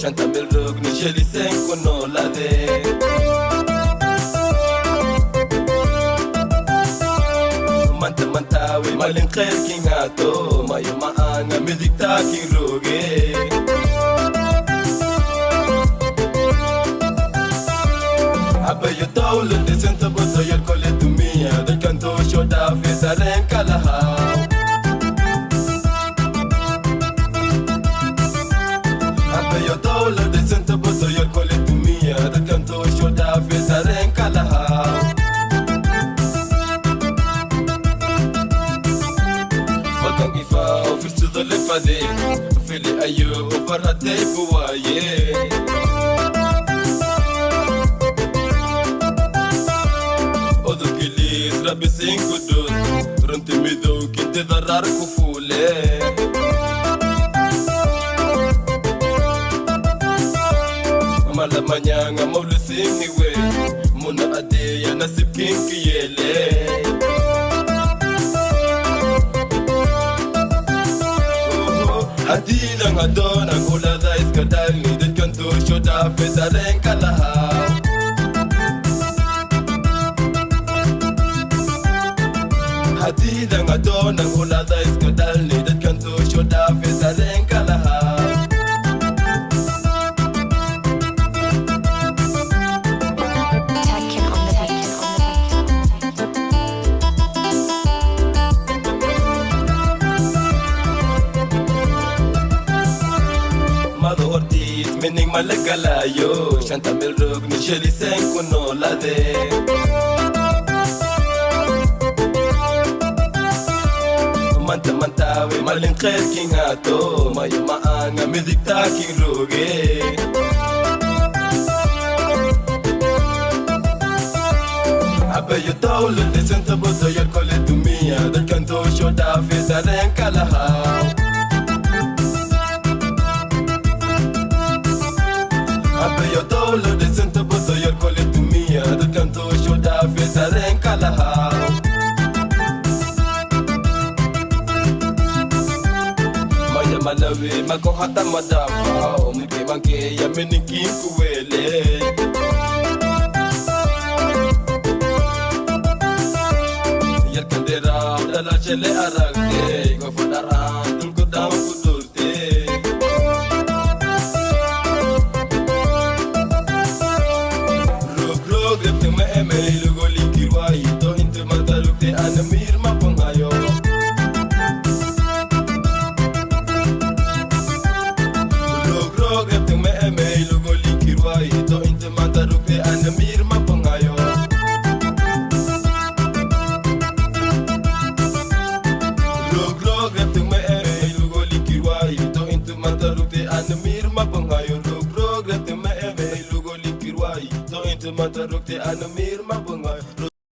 Shanta Milrug, Nicheli Senko no Lade. Manta Mantawi, Malin King Ato, Mayumaanga, Midikta King Ruge. Abba you told the center but you call it to me, the canto showed off is Dareenka Lahaw. Abba you told the center but you call it to me, the canto showed off is Dareenka Lahaw. Fucking if I offer to the lefade, feel it are you over a day for Rabi cinco dos, durante mi do que te dará kufule. Mala manyanga mawlu simiwe, muna ade ya nasib kinki yele. Hadila ngadona ngula da iskadali, det kanto shoda fe Dareenka Lahaw. Hadida ngadona ngula da iskadali, det kanto shoda fe Dareenka Lahaw. Mado Ortiz, meaning Malagalayo, Shanta Milrug, Nicheli Senko no Lade. Manta Mantawi, Malin King Ato, Mayumaanga, Midikta King Ruge. Abba you told the center but you call it to me, the canto showed off is Dareenka Lahaw. Abba you told the center but you call it to me, the canto showed off is Dareenka Lahaw. Malawi mako hata madafa mke manke ya meniki kuwele ya kandera dala chele aragde go fadara tulko dam kudurte rog repte me eme lugo likirwa ito inte matalukte anamir mapangayo. Matarukte anami